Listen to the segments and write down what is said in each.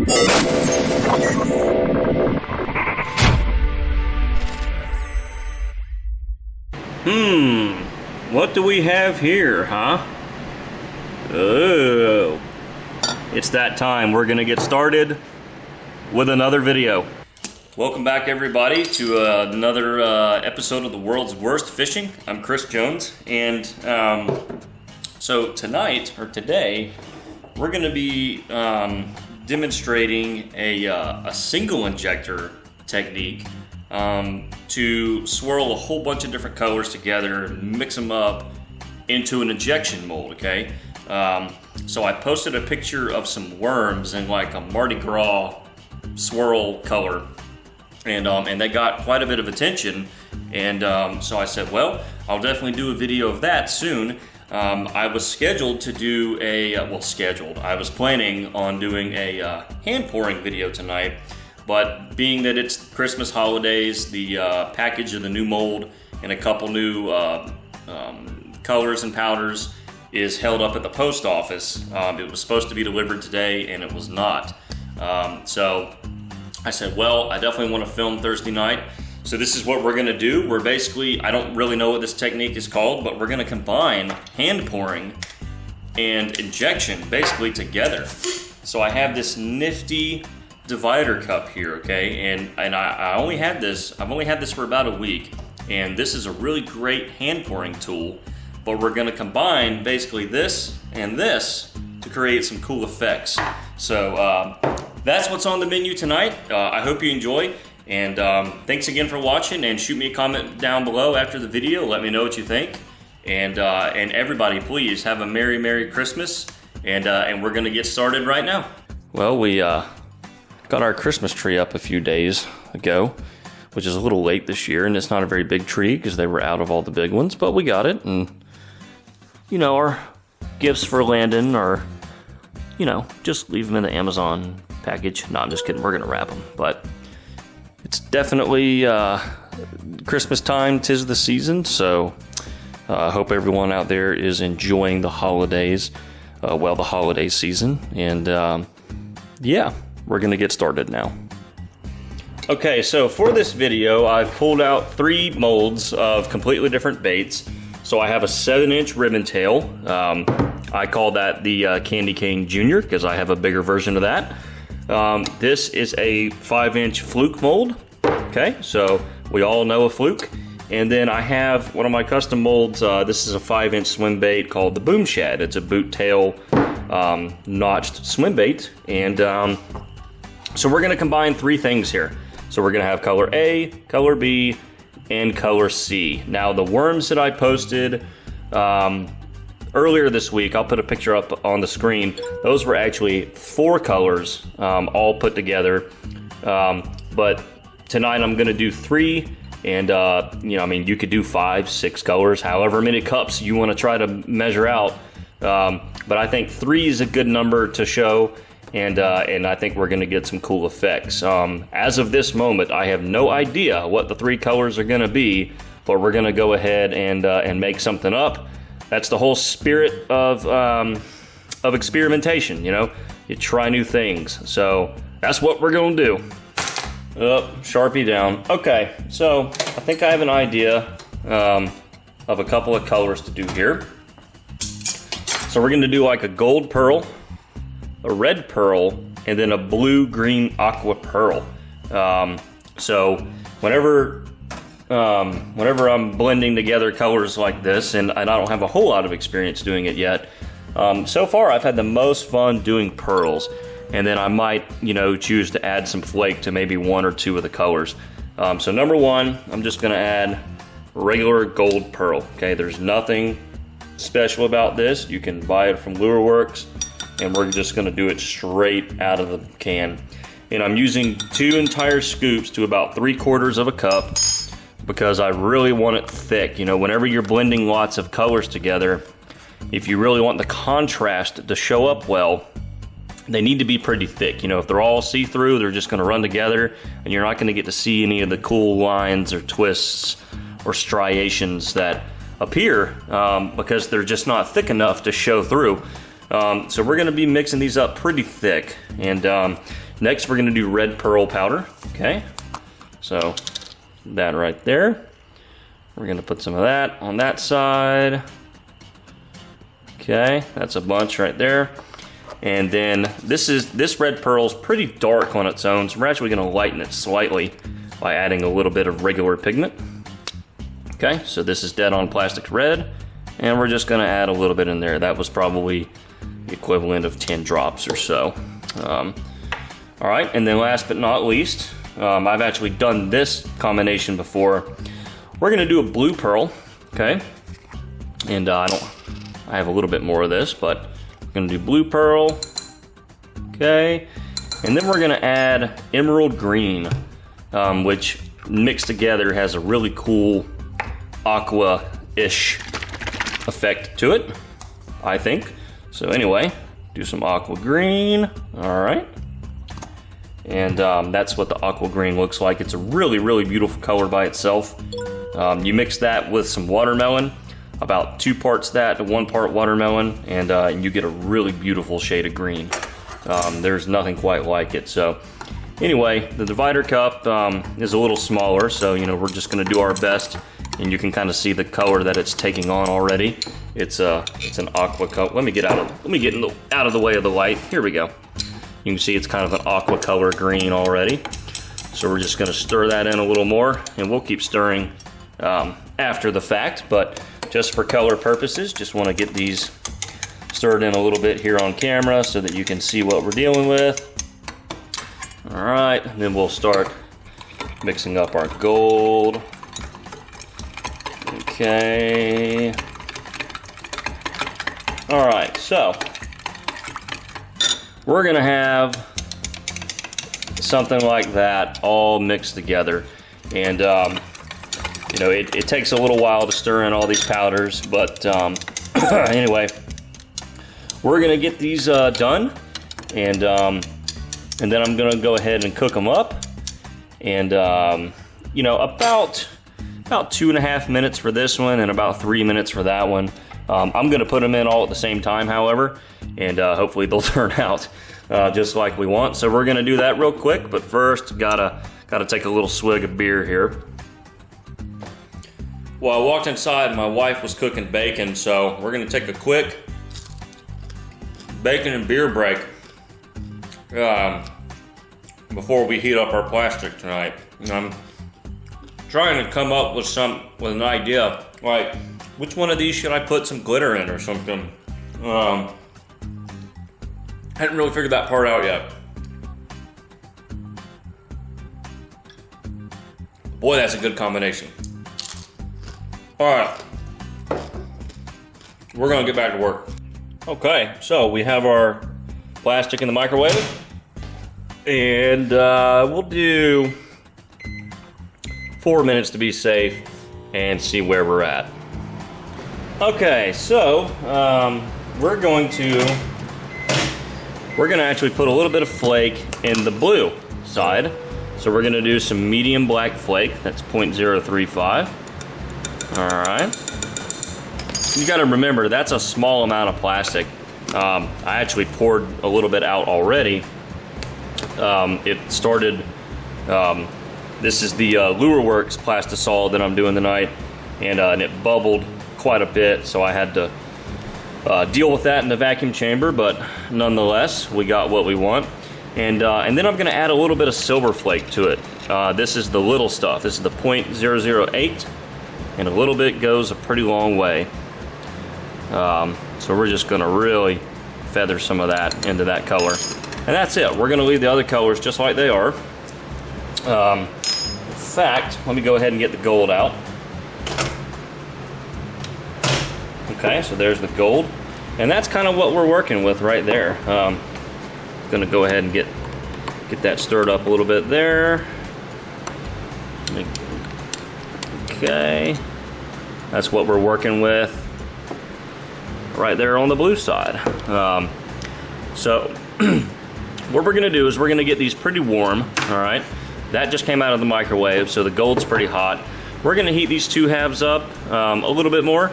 What do we have here, huh? Oh, it's that time. We're gonna get started with another video. Welcome back, everybody, to another episode of the world's worst fishing. I'm Chris Jones, and so tonight, or today, we're gonna be demonstrating a single injector technique to swirl a whole bunch of different colors together and mix them up into an injection mold, okay? So I posted a picture of some worms in like a Mardi Gras swirl color, and they got quite a bit of attention, and so I said, well, I'll definitely do a video of that soon. I was scheduled to do I was planning on doing a hand pouring video tonight, but being that it's Christmas holidays, the package of the new mold and a couple new colors and powders is held up at the post office. It was supposed to be delivered today, and it was not. So I said, well, I definitely want to film Thursday night. So this is what we're gonna do. We're basically, I don't really know what this technique is called, but we're gonna combine hand pouring and injection basically together. So I have this nifty divider cup here, okay? And I've only had this for about a week, and this is a really great hand pouring tool, but we're gonna combine basically this and this to create some cool effects. So that's what's on the menu tonight. I hope you enjoy, and thanks again for watching, and shoot me a comment down below after the video. Let me know what you think, and everybody, please have a Merry Christmas, and we're gonna get started right now. Well, we got our Christmas tree up a few days ago, which is a little late this year, and it's not a very big tree because they were out of all the big ones, but we got it. And you know, our gifts for Landon are, you know, just leave them in the Amazon package. No, I'm just kidding, we're gonna wrap them, but it's definitely Christmas time, 'tis the season, so I hope everyone out there is enjoying the holidays, the holiday season, and yeah, we're gonna get started now. Okay, so for this video, I've pulled out 3 molds of completely different baits. So I have a 7-inch ribbon tail. I call that the Candy Cane Junior because I have a bigger version of that. This is a 5-inch fluke mold. Okay, so we all know a fluke. And then I have one of my custom molds. This is a 5-inch swim bait called the Boom Shad. It's a boot tail notched swim bait, and so we're gonna combine 3 things here. So we're gonna have color A, color B, and color C. Now the worms that I posted earlier this week, I'll put a picture up on the screen. Those were actually 4 colors, all put together. But tonight I'm gonna do 3, and you know, I mean, you could do 5, 6 colors, however many cups you wanna try to measure out. But I think 3 is a good number to show, and I think we're gonna get some cool effects. As of this moment, I have no idea what the 3 colors are gonna be, but we're gonna go ahead and make something up. That's the whole spirit of experimentation, you know? You try new things, so that's what we're gonna do. Sharpie down. Okay, so I think I have an idea of a couple of colors to do here. So we're gonna do like a gold pearl, a red pearl, and then a blue-green aqua pearl. So whenever I'm blending together colors like this, and I don't have a whole lot of experience doing it yet, so far I've had the most fun doing pearls, and then I might, you know, choose to add some flake to maybe 1 or 2 of the colors. So number 1, I'm just gonna add regular gold pearl. Okay, there's nothing special about this. You can buy it from Lure Works, and we're just gonna do it straight out of the can. And I'm using 2 entire scoops to about 3/4 of a cup because I really want it thick. You know, whenever you're blending lots of colors together, if you really want the contrast to show up well, they need to be pretty thick. You know, if they're all see-through, they're just gonna run together, and you're not gonna get to see any of the cool lines or twists or striations that appear because they're just not thick enough to show through. So we're gonna be mixing these up pretty thick, and Next, we're gonna do red pearl powder, okay? So, that right there. We're gonna put some of that on that side. Okay, that's a bunch right there. And then this red pearl is pretty dark on its own, so we're actually gonna lighten it slightly by adding a little bit of regular pigment. Okay, so this is dead on plastic red, and we're just gonna add a little bit in there. That was probably the equivalent of 10 drops or so. All right, and then last but not least, I've actually done this combination before. We're gonna do a blue pearl, okay? And I have a little bit more of this, but we're gonna do blue pearl, okay? And then we're gonna add emerald green, which mixed together has a really cool aqua-ish effect to it, I think. So anyway, do some aqua green, all right. And that's what the aqua green looks like. It's a really, really beautiful color by itself. You mix that with some watermelon, about 2 parts that to 1 part watermelon, and you get a really beautiful shade of green. There's nothing quite like it. So anyway, the divider cup is a little smaller, so you know we're just gonna do our best, and you can kind of see the color that it's taking on already. It's an aqua color. Let me get out of the way of the light. Here we go. You can see it's kind of an aqua color green already. So we're just gonna stir that in a little more, and we'll keep stirring after the fact, but just for color purposes, just wanna get these stirred in a little bit here on camera so that you can see what we're dealing with. All right, and then we'll start mixing up our gold. Okay. All right, so we're gonna have something like that all mixed together. And you know, it takes a little while to stir in all these powders, but anyway, we're gonna get these done, and then I'm gonna go ahead and cook them up. And you know, about 2.5 minutes for this one and about 3 minutes for that one. I'm gonna put them in all at the same time, however, and hopefully they'll turn out just like we want. So we're gonna do that real quick, but first gotta take a little swig of beer here. Well, I walked inside and my wife was cooking bacon, so we're gonna take a quick bacon and beer break before we heat up our plastic tonight. I'm trying to come up with an idea, like which one of these should I put some glitter in or something. Hadn't really figured that part out yet. Boy, that's a good combination. All right, we're gonna get back to work. Okay, so we have our plastic in the microwave, and we'll do 4 minutes to be safe and see where we're at. Okay, so we're gonna actually put a little bit of flake in the blue side. So we're gonna do some medium black flake, that's 0.035. All right. You gotta remember, that's a small amount of plastic. I actually poured a little bit out already. It started, this is the Lureworks plastisol that I'm doing tonight, and it bubbled quite a bit, so I had to deal with that in the vacuum chamber, but nonetheless, we got what we want. And then I'm gonna add a little bit of silver flake to it. This is the little stuff. This is the 0.008, and a little bit goes a pretty long way. So we're just gonna really feather some of that into that color. And that's it. We're gonna leave the other colors just like they are. In fact, let me go ahead and get the gold out. Okay, so there's the gold. And that's kind of what we're working with right there. Gonna go ahead and get that stirred up a little bit there. Okay, that's what we're working with right there on the blue side. So what we're gonna do is we're gonna get these pretty warm, all right? That just came out of the microwave, so the gold's pretty hot. We're gonna heat these two halves up a little bit more.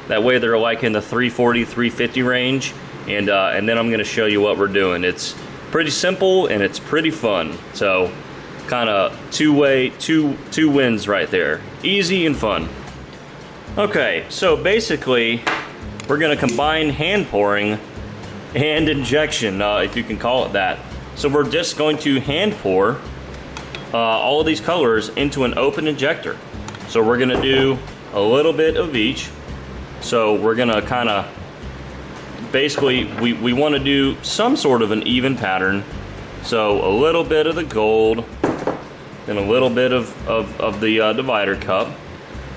That way they're like in the 340, 350 range. And then I'm gonna show you what we're doing. It's pretty simple and it's pretty fun. So kind of two wins right there. Easy and fun. Okay, so basically we're gonna combine hand pouring and injection, if you can call it that. So we're just going to hand pour all of these colors into an open injector. So we're gonna do a little bit of each. So we're gonna kind of, basically we want to do some sort of an even pattern. So a little bit of the gold, then a little bit of the divider cup.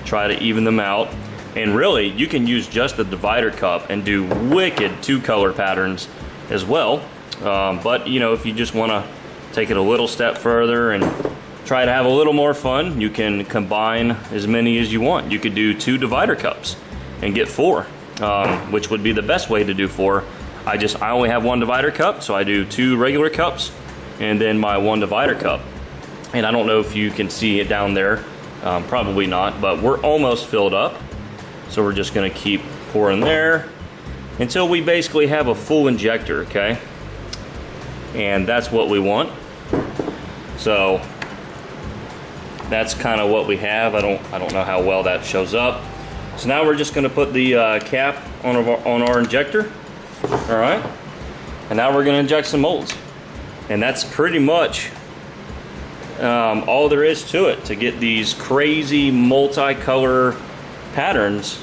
Try to even them out. And really, you can use just the divider cup and do wicked 2-color patterns as well. But you know, if you just want to take it a little step further and try to have a little more fun, you can combine as many as you want. You could do 2 divider cups and get 4, which would be the best way to do 4. I only have 1 divider cup, so I do 2 regular cups and then my 1 divider cup. And I don't know if you can see it down there, probably not, but we're almost filled up. So we're just gonna keep pouring there until we basically have a full injector, okay? And that's what we want. So that's kind of what we have. I don't know how well that shows up. So now we're just gonna put the cap on our injector, all right? And now we're gonna inject some molds. And that's pretty much all there is to it to get these crazy multicolor patterns,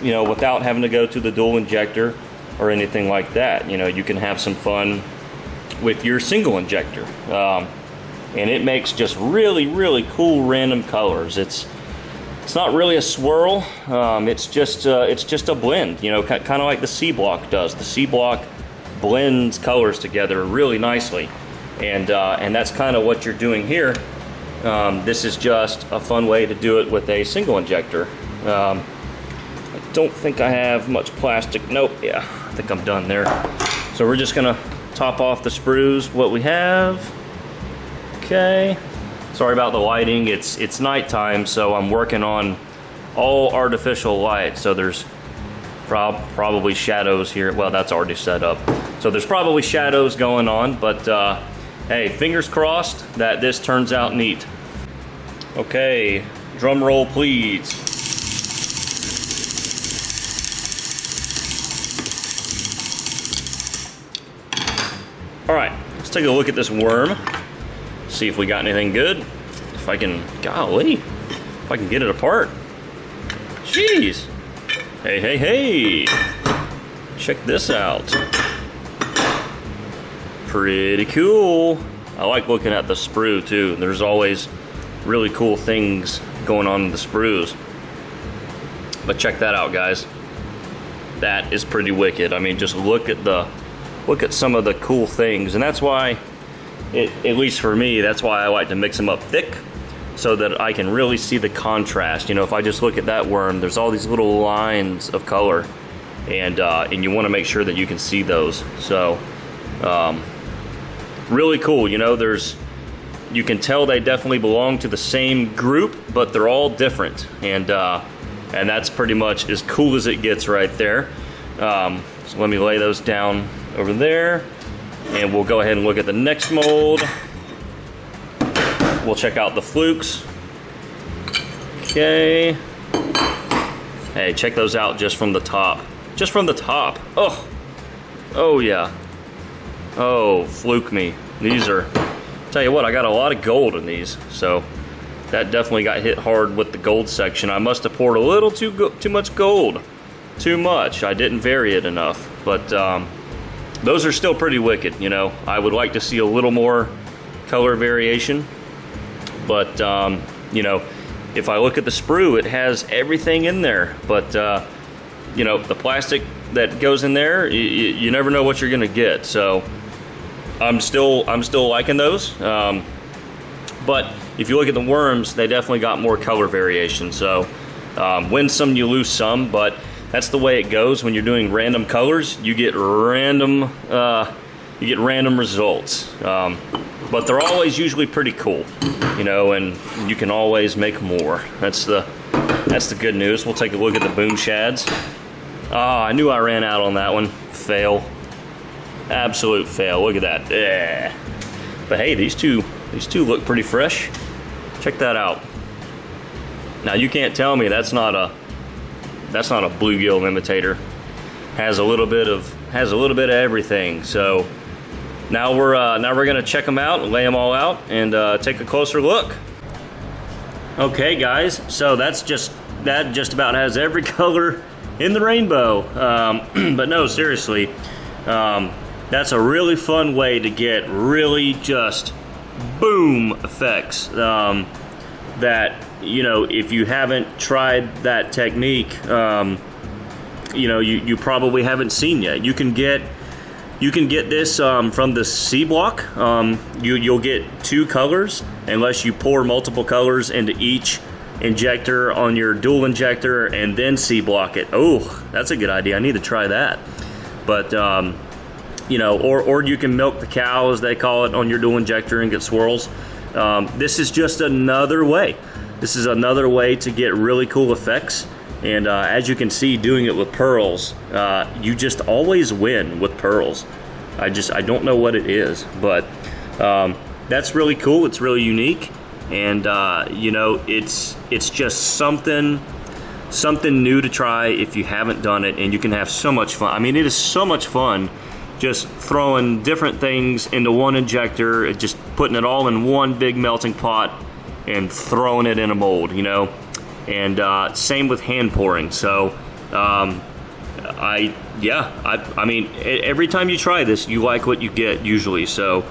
you know, without having to go to the dual injector or anything like that. You know, you can have some fun with your single injector, and it makes just really cool random colors. It's not really a swirl. It's just a blend. You know, kind of like the C block does. The C block blends colors together really nicely, and that's kind of what you're doing here. This is just a fun way to do it with a single injector. I don't think I have much plastic. Nope, yeah, I think I'm done there. So we're just gonna top off the sprues what we have. Okay, sorry about the lighting. It's nighttime, so I'm working on all artificial light. So there's probably shadows here. Well, that's already set up. So there's probably shadows going on, but hey, fingers crossed that this turns out neat. Okay, drum roll please. All right, let's take a look at this worm. See if we got anything good. If I can, golly, if I can get it apart. Jeez. Hey. Check this out. Pretty cool. I like looking at the sprue too. There's always really cool things going on in the sprues. But check that out, guys. That is pretty wicked. I mean, just look at some of the cool things. And that's why, at least for me, that's why I like to mix them up thick, so that I can really see the contrast. You know, if I just look at that worm, there's all these little lines of color, and you want to make sure that you can see those. So really cool. You know, you can tell they definitely belong to the same group, but they're all different, and that's pretty much as cool as it gets right there. So let me lay those down over there, and we'll go ahead and look at the next mold. We'll check out the flukes. Okay. Hey, check those out just from the top. Just from the top. Oh yeah. Oh, fluke me. These are, tell you what, I got a lot of gold in these, so that definitely got hit hard with the gold section. I must have poured a little too much gold. Too much. I didn't vary it enough, but those are still pretty wicked. You know, I would like to see a little more color variation, but you know, if I look at the sprue, it has everything in there, but you know, the plastic that goes in there, you never know what you're gonna get. So I'm still liking those, but if you look at the worms, they definitely got more color variation. So win some, you lose some, but that's the way it goes when you're doing random colors. You get random results, but they're always usually pretty cool, you know, and you can always make more. That's the good news. We'll take a look at the boom shads. I knew I ran out on that one. Fail. Absolute fail. Look at that. Yeah. But hey, these two look pretty fresh. Check that out. Now you can't tell me that's not a bluegill imitator. Has a little bit of everything. So now we're gonna check them out and lay them all out and take a closer look. Okay, guys. So that just about has every color in the rainbow. But no, seriously, that's a really fun way to get really just boom effects. That, you know, if you haven't tried that technique, you know, you probably haven't seen yet. You can get this from the C block. You'll get 2 colors unless you pour multiple colors into each injector on your dual injector and then C block it. Oh, that's a good idea. I need to try that. But you know, or you can milk the cow, as they call it, on your dual injector and get swirls. This is just another way. This is another way to get really cool effects. And as you can see, doing it with pearls, you just always win with pearls. I don't know what it is, but that's really cool. It's really unique, and you know, it's just something new to try if you haven't done it, and you can have so much fun. I mean, it is so much fun just throwing different things into one injector, and just putting it all in one big melting pot and throwing it in a mold, you know. And same with hand pouring. So I mean, every time you try this, you like what you get usually. So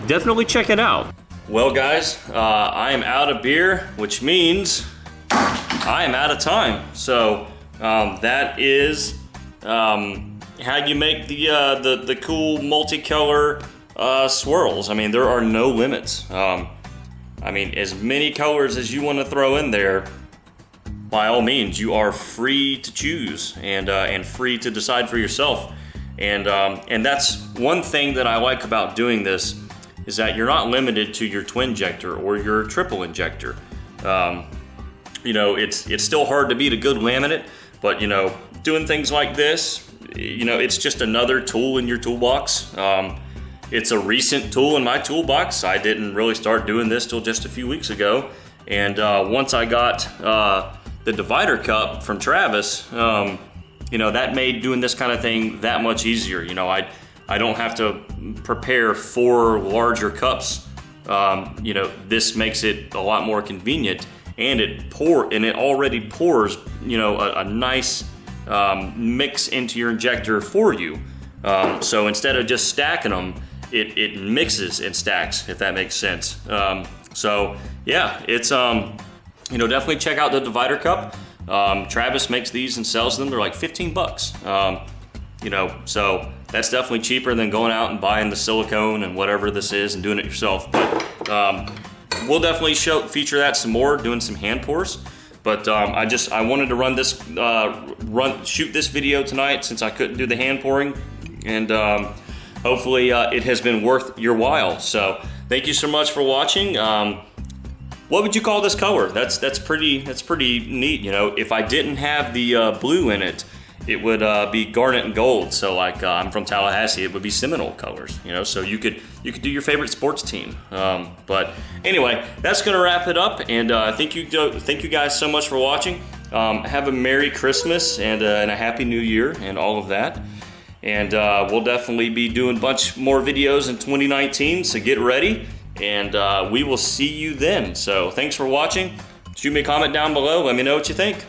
definitely check it out. Well, guys, I am out of beer, which means I am out of time. So that is how you make the cool multicolor swirls. I mean, there are no limits. I mean, as many colors as you want to throw in there, by all means, you are free to choose and free to decide for yourself. And that's one thing that I like about doing this, is that you're not limited to your twin injector or your triple injector. You know, it's still hard to beat a good laminate, but you know, doing things like this, you know, it's just another tool in your toolbox. It's a recent tool in my toolbox. I didn't really start doing this till just a few weeks ago. And once I got the divider cup from Travis, you know, that made doing this kind of thing that much easier. You know, I don't have to prepare 4 larger cups. You know, this makes it a lot more convenient, and it already pours, you know, a nice mix into your injector for you. So instead of just stacking them, it mixes and stacks, if that makes sense. So yeah, it's you know, definitely check out the divider cup. Travis makes these and sells them. They're like 15 bucks. You know, so that's definitely cheaper than going out and buying the silicone and whatever this is and doing it yourself. But we'll definitely feature that some more, doing some hand pours. But I wanted to shoot this video tonight since I couldn't do the hand pouring, and hopefully it has been worth your while. So thank you so much for watching. What would you call this color? That's pretty neat. You know, if I didn't have the blue in it, it would be garnet and gold. So like I'm from Tallahassee, it would be Seminole colors. You know, so you could do your favorite sports team. But anyway, that's gonna wrap it up. And thank you guys so much for watching. Have a Merry Christmas and a Happy New Year and all of that. And we'll definitely be doing a bunch more videos in 2019, so get ready, and we will see you then. So thanks for watching. Shoot me a comment down below, let me know what you think.